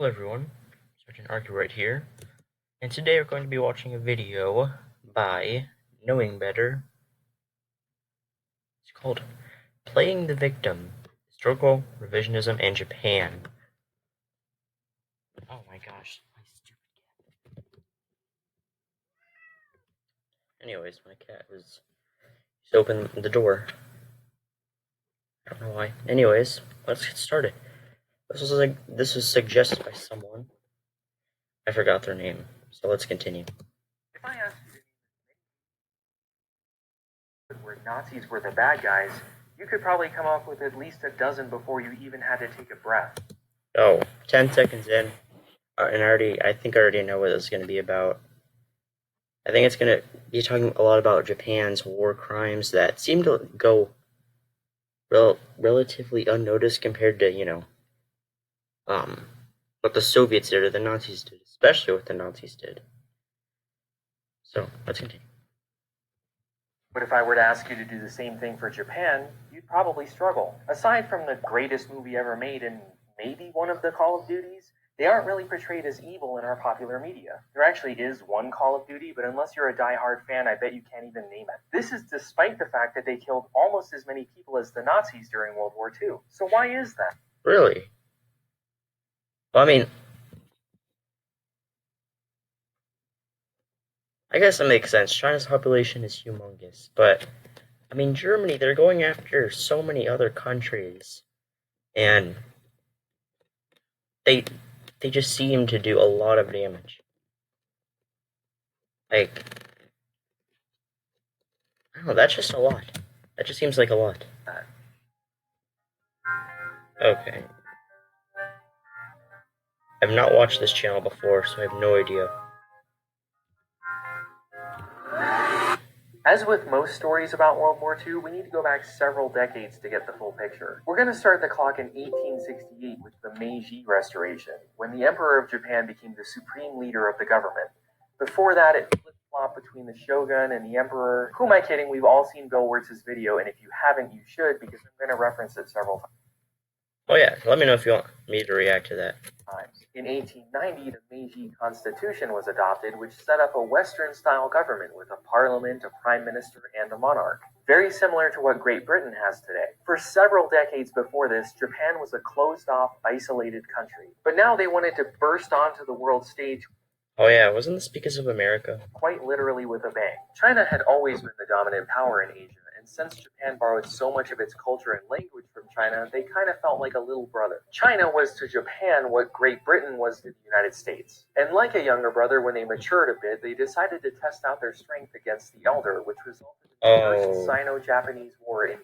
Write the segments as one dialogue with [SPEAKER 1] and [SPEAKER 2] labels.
[SPEAKER 1] Hello everyone, Sergeant Argue right here, and today we're going to be watching a video by Knowing Better. It's called Playing the Victim, Historical Revisionism and Japan. Oh my gosh, my stupid cat. Anyways, my cat was just opened the door. I don't know why. Anyways, let's get started. This was suggested by someone. I forgot their name, so let's continue.
[SPEAKER 2] If I asked you where Nazis were the bad guys, you could probably come up with at least a dozen before you even had to take a breath.
[SPEAKER 1] Oh, 10 seconds in, and I think I already know what it's going to be about. I think it's going to be talking a lot about Japan's war crimes that seem to go relatively unnoticed compared to, what the Soviets did or the Nazis did, especially what the Nazis did. So, let's continue.
[SPEAKER 2] But if I were to ask you to do the same thing for Japan, you'd probably struggle. Aside from the greatest movie ever made and maybe one of the Call of Duties, they aren't really portrayed as evil in our popular media. There actually is one Call of Duty, but unless you're a die-hard fan, I bet you can't even name it. This is despite the fact that they killed almost as many people as the Nazis during World War II. So why is that?
[SPEAKER 1] Really? Well, I mean, I guess it makes sense. China's population is humongous, but, I mean, Germany, they're going after so many other countries, and they just seem to do a lot of damage. Like, I don't know, that's just a lot. That just seems like a lot. Okay. I've not watched this channel before, so I have no idea.
[SPEAKER 2] As with most stories about World War II, we need to go back several decades to get the full picture. We're going to start the clock in 1868 with the Meiji Restoration, when the Emperor of Japan became the supreme leader of the government. Before that, it flip-flopped between the shogun and the emperor. Who am I kidding? We've all seen Bill Wirtz's video, and if you haven't, you should, because I'm going to reference it several times.
[SPEAKER 1] Oh yeah, let me know if you want me to react to that.
[SPEAKER 2] In 1890, the Meiji Constitution was adopted, which set up a Western-style government with a parliament, a prime minister, and a monarch. Very similar to what Great Britain has today. For several decades before this, Japan was a closed-off, isolated country. But now they wanted to burst onto the world stage.
[SPEAKER 1] Oh yeah, wasn't this because of America?
[SPEAKER 2] Quite literally with a bang. China had always been the dominant power in Asia, and since Japan borrowed so much of its culture and language from China, they kind of felt like a little brother. China was to Japan what Great Britain was to the United States. And like a younger brother, when they matured a bit, they decided to test out their strength against the elder, which resulted in the first Sino-Japanese War in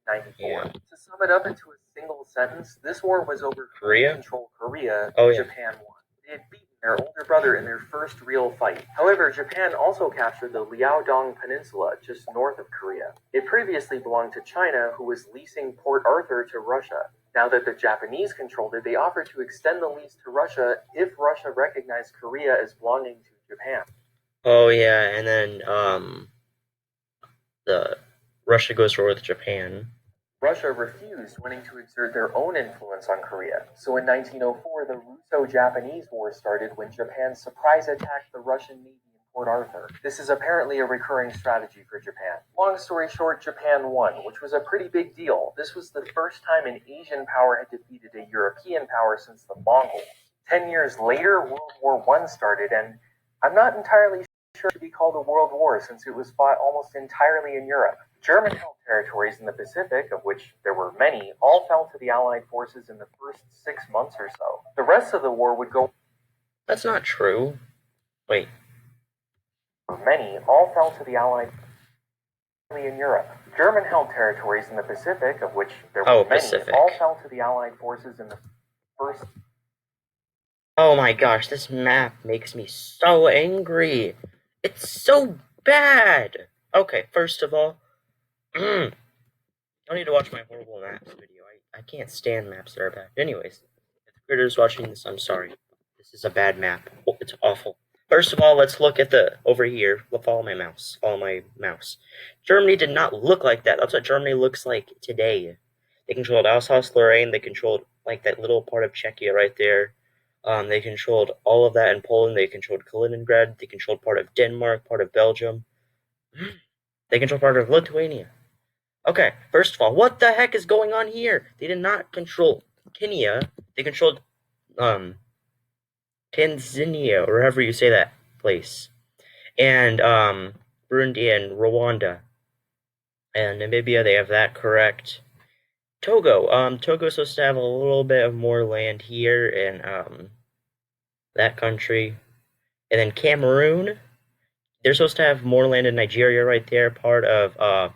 [SPEAKER 2] 1894. Yeah. To sum it up into a single sentence, this war was over
[SPEAKER 1] Korea?
[SPEAKER 2] Control Korea,
[SPEAKER 1] yeah.
[SPEAKER 2] Japan won. They had beaten their older brother in their first real fight. However, Japan also captured the Liaodong Peninsula just north of Korea. It previously belonged to China, who was leasing Port Arthur to Russia. Now that the Japanese controlled it, they offered to extend the lease to Russia if Russia recognized Korea as belonging to Japan.
[SPEAKER 1] Oh yeah, and then the Russia goes to war with Japan.
[SPEAKER 2] Russia refused, wanting to exert their own influence on Korea. So in 1904, the Russo-Japanese War started when Japan surprise attacked the Russian Navy in Port Arthur. This is apparently a recurring strategy for Japan. Long story short, Japan won, which was a pretty big deal. This was the first time an Asian power had defeated a European power since the Mongols. 10 years later, World War I started, and I'm not entirely sure it should be called a world war since it was fought almost entirely in Europe. German-held territories in the Pacific, of which there were many, all fell to the Allied forces in the first 6 months or so. The rest of the war would go...
[SPEAKER 1] That's not true. Wait.
[SPEAKER 2] Many all fell to the Allied in Europe. German-held territories in the Pacific, of which there were many, all fell to the Allied forces in the first...
[SPEAKER 1] Oh my gosh, this map makes me so angry. It's so bad. Okay, first of all, you don't need to watch my horrible maps video. I can't stand maps that are bad. Anyways, if the creator's watching this, I'm sorry. This is a bad map. It's awful. First of all, let's look at over here. Follow my mouse. Follow my mouse. Germany did not look like that. That's what Germany looks like today. They controlled Alsace-Lorraine. They controlled, like, that little part of Czechia right there. They controlled all of that in Poland. They controlled Kaliningrad. They controlled part of Denmark, part of Belgium. They controlled part of Lithuania. Okay, first of all, what the heck is going on here? They did not control Kenya. They controlled Tanzania, or however you say that place, and Burundi and Rwanda and Namibia. They have that correct. Togo, Togo's supposed to have a little bit of more land here in that country, and then Cameroon. They're supposed to have more land in Nigeria right there, part of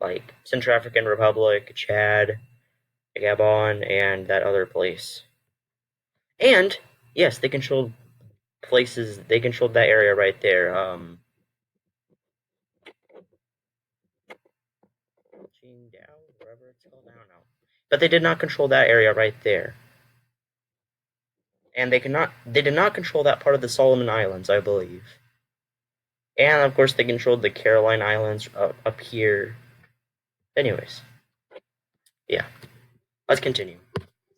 [SPEAKER 1] like Central African Republic, Chad, Gabon, and that other place. And yes, they controlled places. They controlled that area right there. Qingdao, wherever it's called, I don't know. But they did not control that area right there. And they did not control that part of the Solomon Islands, I believe. And of course, they controlled the Caroline Islands up here. Anyways, yeah, let's continue.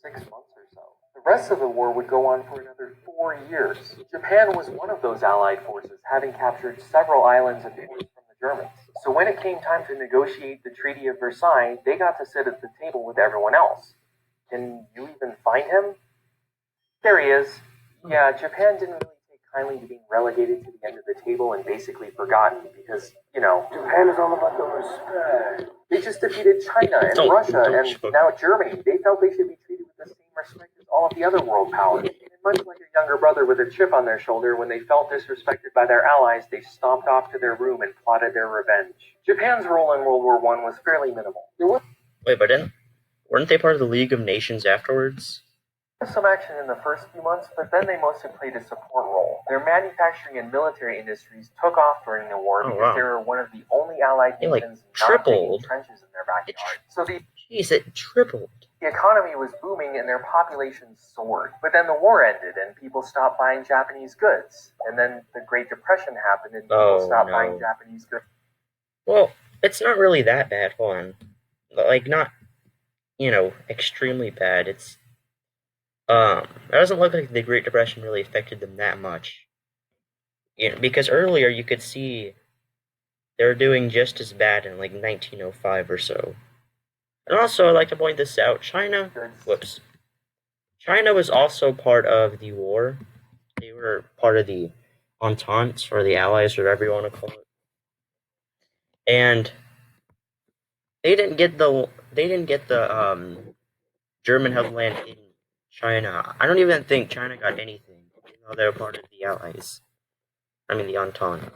[SPEAKER 2] 6 months or so. The rest of the war would go on for another 4 years. Japan was one of those allied forces, having captured several islands and ports from the Germans. So when it came time to negotiate the Treaty of Versailles, they got to sit at the table with everyone else. Can you even find him? There he is. Yeah, Japan didn't really take kindly to being relegated to the end of the table and basically forgotten because, Japan is all about the respect. They just defeated China and Russia and now Germany. They felt they should be treated with the same respect as all of the other world powers. And much like a younger brother with a chip on their shoulder, when they felt disrespected by their allies, they stomped off to their room and plotted their revenge. Japan's role in World War I was fairly minimal.
[SPEAKER 1] Wait, but weren't they part of the League of Nations afterwards?
[SPEAKER 2] Some action in the first few months, but then they mostly played a support role. Their manufacturing and military industries took off during the war because they were one of the only allied nations not digging trenches in their backyard.
[SPEAKER 1] It tripled.
[SPEAKER 2] The economy was booming and their population soared. But then the war ended and people stopped buying Japanese goods. And then the Great Depression happened and people stopped buying Japanese goods.
[SPEAKER 1] Well, it's not really that bad. Hold on. Like, not, extremely bad. It doesn't look like the Great Depression really affected them that much. Because earlier you could see they were doing just as bad in like 1905 or so. And also, I'd like to point this out, China was also part of the war. They were part of the Entente, or the Allies, or whatever you want to call it. And they didn't get the German held land in China. I don't even think China got anything, even though they're part of the Allies. I mean, the Entente.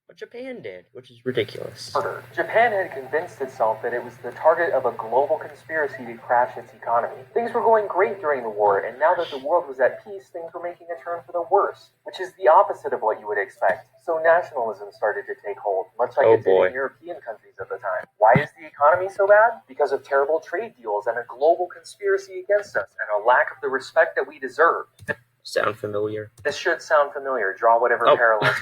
[SPEAKER 1] But Japan did, which is ridiculous.
[SPEAKER 2] Japan had convinced itself that it was the target of a global conspiracy to crash its economy. Things were going great during the war, and now that the world was at peace, things were making a turn for the worse, which is the opposite of what you would expect. So nationalism started to take hold, much like it did in European countries at the time. Why is the economy so bad? Because of terrible trade deals and a global conspiracy against us, and a lack of the respect that we deserve.
[SPEAKER 1] Sound familiar?
[SPEAKER 2] This should sound familiar. Draw whatever parallels.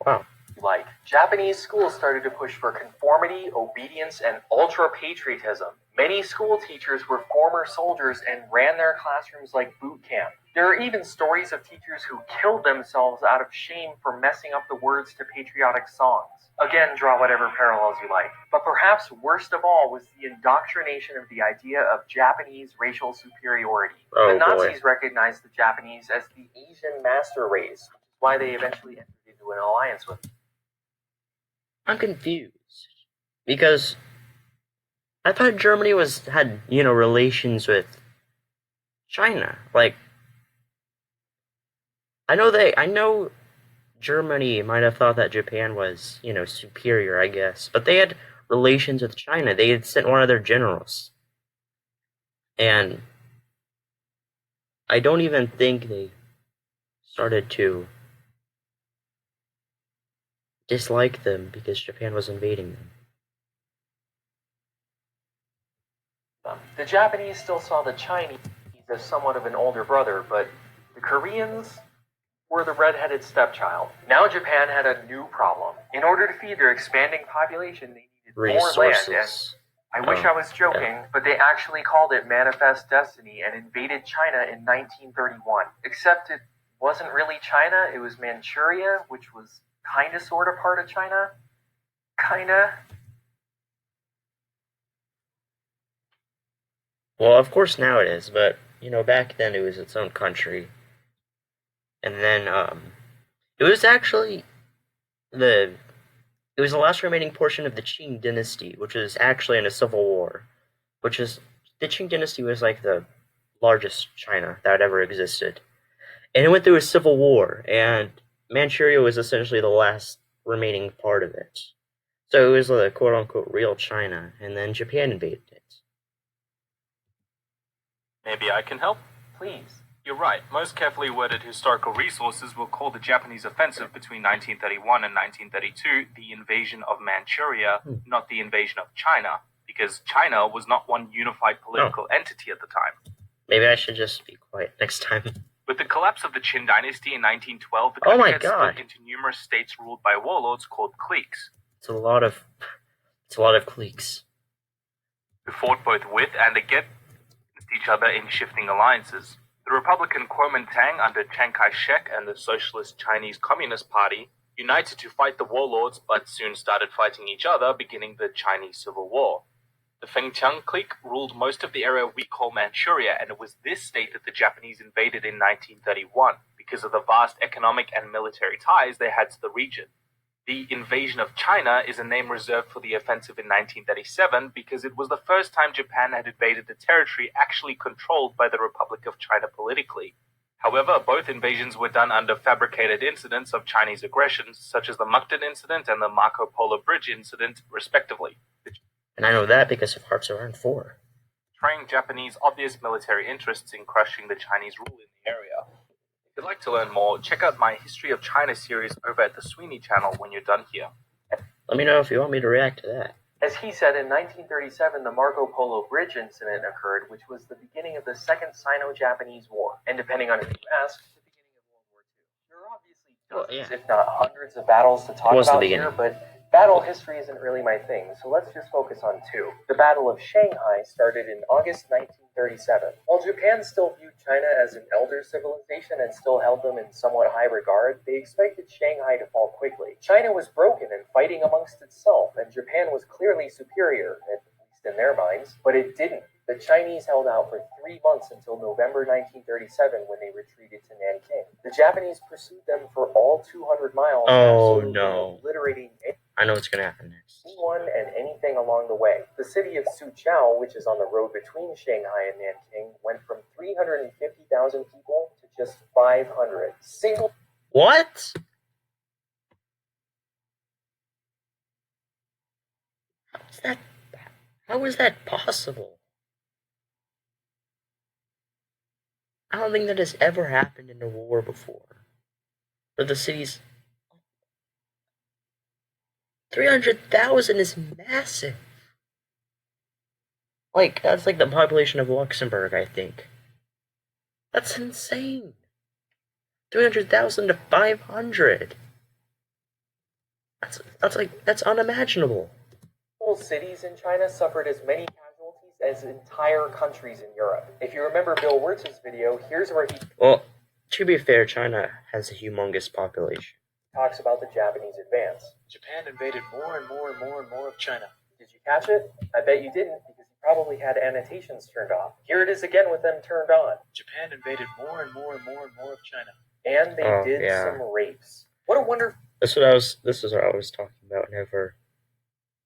[SPEAKER 1] Wow.
[SPEAKER 2] Like, Japanese schools started to push for conformity, obedience, and ultra-patriotism. Many school teachers were former soldiers and ran their classrooms like boot camp. There are even stories of teachers who killed themselves out of shame for messing up the words to patriotic songs. Again, draw whatever parallels you like. But perhaps worst of all was the indoctrination of the idea of Japanese racial superiority. The Nazis recognized the Japanese as the Asian master race, which is why they eventually entered into an alliance with them.
[SPEAKER 1] I'm confused. Because I thought Germany had relations with China. Like, I know Germany might have thought that Japan was, superior, I guess. But they had relations with China. They had sent one of their generals. And I don't even think they started to dislike them because Japan was invading them.
[SPEAKER 2] The Japanese still saw the Chinese as somewhat of an older brother, but the Koreans were the red-headed stepchild. Now Japan had a new problem. In order to feed their expanding population, they needed more land, and I wish
[SPEAKER 1] Oh,
[SPEAKER 2] I was joking,
[SPEAKER 1] yeah.
[SPEAKER 2] but they actually called it Manifest Destiny and invaded China in 1931. Except it wasn't really China, it was Manchuria, which was kinda sorta part of China. Kinda.
[SPEAKER 1] Well, of course now it is, but back then it was its own country, and then it was actually the it was the last remaining portion of the Qing dynasty, which was actually in a civil war. Which is the Qing dynasty was like the largest China that ever existed, and it went through a civil war, and Manchuria was essentially the last remaining part of it. So it was the quote unquote real China, and then Japan invaded it.
[SPEAKER 3] Maybe I can help?
[SPEAKER 2] Please.
[SPEAKER 3] You're right. Most carefully worded historical resources will call the Japanese offensive between 1931 and 1932 the invasion of Manchuria, not the invasion of China, because China was not one unified political entity at the time.
[SPEAKER 1] Maybe I should just be quiet next time.
[SPEAKER 3] With the collapse of the Qin dynasty in 1912, the
[SPEAKER 1] Oh
[SPEAKER 3] country
[SPEAKER 1] my
[SPEAKER 3] had
[SPEAKER 1] God.
[SPEAKER 3] split into numerous states ruled by warlords called cliques,
[SPEAKER 1] It's a lot of cliques.
[SPEAKER 3] who fought both with and against each other in shifting alliances. The Republican Kuomintang under Chiang Kai-shek and the Socialist Chinese Communist Party united to fight the warlords, but soon started fighting each other, beginning the Chinese Civil War. The Fengtian clique ruled most of the area we call Manchuria, and it was this state that the Japanese invaded in 1931 because of the vast economic and military ties they had to the region. The invasion of China is a name reserved for the offensive in 1937 because it was the first time Japan had invaded a territory actually controlled by the Republic of China politically. However, both invasions were done under fabricated incidents of Chinese aggressions, such as the Mukden incident and the Marco Polo Bridge incident, respectively,
[SPEAKER 1] And I know that because of Hearts of Iron 4.
[SPEAKER 3] betraying Japanese obvious military interests in crushing the Chinese rule in the area. If you'd like to learn more, check out my History of China series over at the Sweeney channel when you're done here.
[SPEAKER 1] Let me know if you want me to react to that.
[SPEAKER 2] As he said, in 1937, the Marco Polo Bridge incident occurred, which was the beginning of the Second Sino-Japanese War, and depending on who you ask, the beginning of World War II. There are obviously dozens, if not hundreds, of battles to talk about here, but battle history isn't really my thing, so let's just focus on two. The Battle of Shanghai started in August 1937. While Japan still viewed China as an elder civilization and still held them in somewhat high regard, they expected Shanghai to fall quickly. China was broken and fighting amongst itself, and Japan was clearly superior, at least in their minds, but it didn't. The Chinese held out for 3 months until November 1937 when they retreated to Nanking. The Japanese pursued them for all 200 miles, absolutely obliterating
[SPEAKER 1] I know what's going to happen next.
[SPEAKER 2] anyone and anything along the way. The city of Suzhou, which is on the road between Shanghai and Nanking, went from 350,000 people to just 500.
[SPEAKER 1] What? How is that possible? I don't think that has ever happened in a war before. For the cities, 300,000 is massive. That's like the population of Luxembourg, I think. That's insane. 300,000 to 500. That's unimaginable.
[SPEAKER 2] Whole cities in China suffered as many casualties as entire countries in Europe. If you remember Bill Wirtz's video, here's where he
[SPEAKER 1] To be fair, China has a humongous population.
[SPEAKER 2] Talks about the Japanese advance.
[SPEAKER 4] Japan invaded more and more and more and more of China.
[SPEAKER 2] Did you catch it? I bet you didn't, because you probably had annotations turned off. Here it is again with them turned on.
[SPEAKER 4] Japan invaded more and more and more and more of China.
[SPEAKER 2] And they did some rapes. What a wonderful...
[SPEAKER 1] This is what I was talking about whenever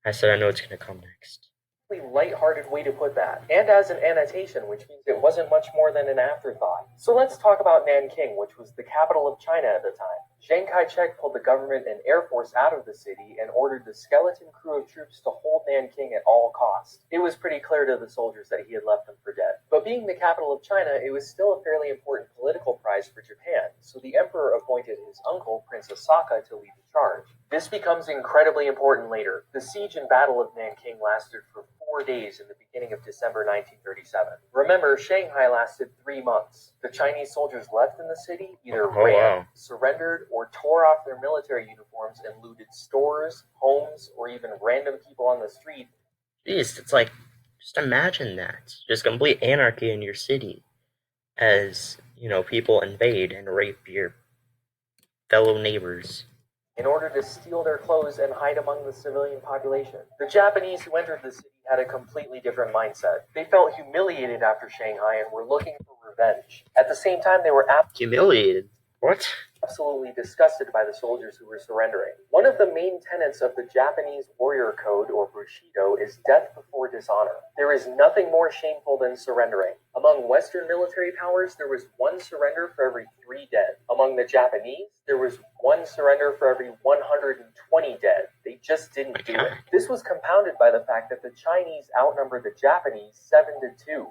[SPEAKER 1] I said I know what's going to come next.
[SPEAKER 2] Light-hearted way to put that. And as an annotation, which means it wasn't much more than an afterthought. So let's talk about Nanking, which was the capital of China at the time. Chiang Kai-shek pulled the government and air force out of the city and ordered the skeleton crew of troops to hold Nanking at all costs. It was pretty clear to the soldiers that he had left them for dead. But being the capital of China, it was still a fairly important political prize for Japan, so the emperor appointed his uncle, Prince Asaka, to lead the charge. This becomes incredibly important later. The siege and battle of Nanking lasted for 4 days in the beginning of December 1937. Remember, Shanghai lasted 3 months. The Chinese soldiers left in the city, either ran, surrendered, or tore off their military uniforms and looted stores, homes, or even random people on the street.
[SPEAKER 1] Jeez, it's like, just imagine that. Just complete anarchy in your city as, people invade and rape your fellow neighbors.
[SPEAKER 2] In order to steal their clothes and hide among the civilian population. The Japanese who entered the city had a completely different mindset. They felt humiliated after Shanghai and were looking for revenge. At the same time, they were
[SPEAKER 1] Humiliated? What?
[SPEAKER 2] absolutely disgusted by the soldiers who were surrendering. One of the main tenets of the Japanese warrior code, or Bushido, is death before dishonor. There is nothing more shameful than surrendering. Among Western military powers, there was one surrender for every 3 dead. Among the Japanese, there was one surrender for every 120 dead. They just didn't do it. This was compounded by the fact that the Chinese outnumbered the Japanese 7-2.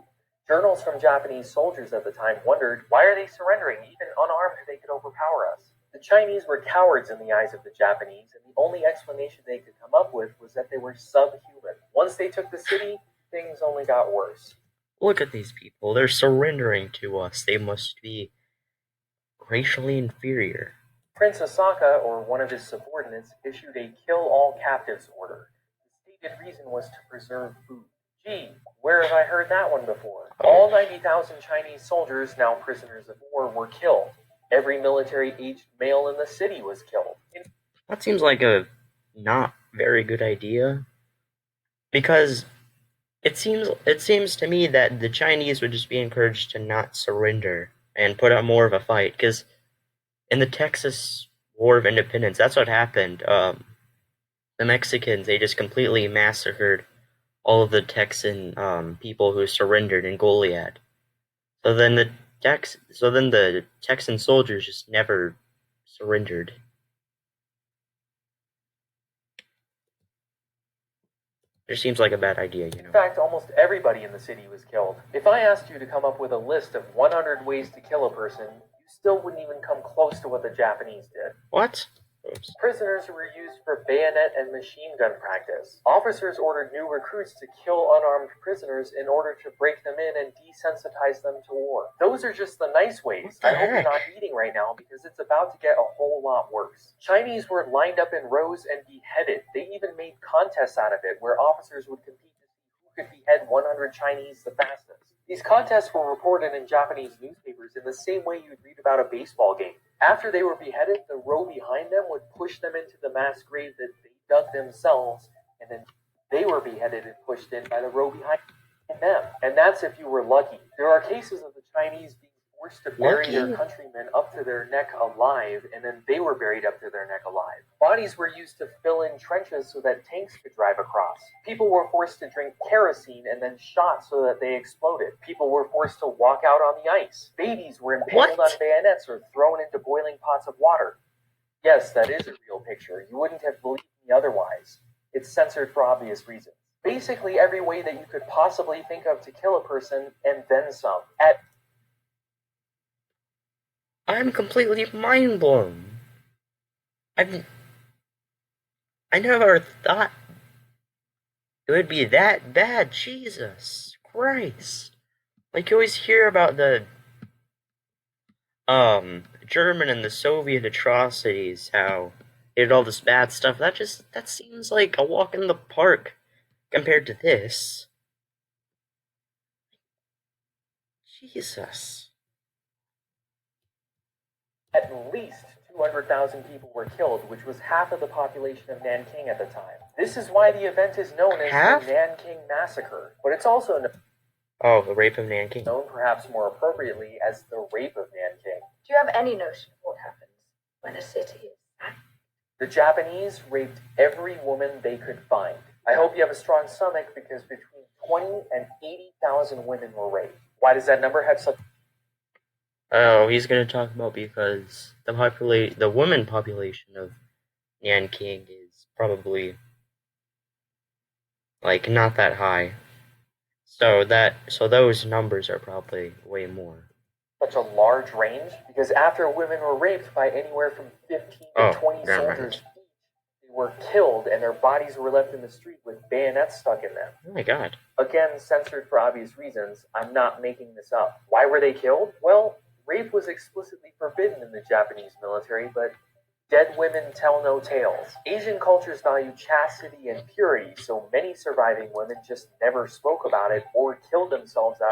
[SPEAKER 2] Journals from Japanese soldiers at the time wondered, why are they surrendering? Even unarmed, they could overpower us. The Chinese were cowards in the eyes of the Japanese, and the only explanation they could come up with was that they were subhuman. Once they took the city, things only got worse.
[SPEAKER 1] Look at these people. They're surrendering to us. They must be racially inferior.
[SPEAKER 2] Prince Asaka, or one of his subordinates, issued a kill all captives order. The stated reason was to preserve food. Gee, where have I heard that one before? All 90,000 Chinese soldiers, now prisoners of war, were killed. Every military-aged male in the city was killed.
[SPEAKER 1] That seems like a not very good idea, because it seems to me that the Chinese would just be encouraged to not surrender and put up more of a fight, because in the Texas War of Independence, that's what happened. The Mexicans, they just completely massacred all of the Texan people who surrendered in Goliad. So then the Texan soldiers just never surrendered. It seems like a bad idea,
[SPEAKER 2] In fact, almost everybody in the city was killed. If I asked you to come up with a list of 100 ways to kill a person, you still wouldn't even come close to what the Japanese did.
[SPEAKER 1] What? Oops.
[SPEAKER 2] Prisoners were used for bayonet and machine gun practice. Officers ordered new recruits to kill unarmed prisoners in order to break them in and desensitize them to war. Those are just the nice ways. I hope you're not eating right now because it's about to get a whole lot worse. Chinese were lined up in rows and beheaded. They even made contests out of it where officers would compete to see who could behead 100 Chinese the fastest. These contests were reported in Japanese newspapers in the same way you'd read about a baseball game. After they were beheaded, the row behind them would push them into the mass grave that they dug themselves, and then they were beheaded and pushed in by the row behind them. And that's if you were lucky. There are cases of the Chinese being forced to bury their countrymen up to their neck alive, and then they were buried up to their neck alive. Bodies were used to fill in trenches so that tanks could drive across. People were forced to drink kerosene and then shot so that they exploded. People were forced to walk out on the ice. Babies were impaled on bayonets or thrown into boiling pots of water. Yes, that is a real picture. You wouldn't have believed me otherwise. It's censored for obvious reasons. Basically every way that you could possibly think of to kill a person, and then some.
[SPEAKER 1] I'm completely mind blown. I never thought it would be that bad. Jesus Christ. Like, you always hear about the German and the Soviet atrocities, how they did all this bad stuff. That seems like a walk in the park compared to this. Jesus.
[SPEAKER 2] At least 200,000 people were killed, which was half of the population of Nanking at the time. This is why the event is known as the Nanking Massacre, but it's also
[SPEAKER 1] the rape of Nanking.
[SPEAKER 2] known perhaps more appropriately as the Rape of Nanking.
[SPEAKER 5] Do you have any notion of what happens when a city is sacked?
[SPEAKER 2] The Japanese raped every woman they could find. I hope you have a strong stomach because between 20 and 80,000 women were raped. Why does that number have such...
[SPEAKER 1] Oh, he's going to talk about because the women population of Nanking is probably like not that high. So those numbers are probably way more.
[SPEAKER 2] Such a large range? Because after women were raped by anywhere from 15 to 20 soldiers each, they were killed and their bodies were left in the street with bayonets stuck in them.
[SPEAKER 1] Oh my god.
[SPEAKER 2] Again, censored for obvious reasons. I'm not making this up. Why were they killed? Well, rape was explicitly forbidden in the Japanese military, but Dead women tell no tales. Asian cultures value chastity and purity, so many surviving women just never spoke about it or killed themselves out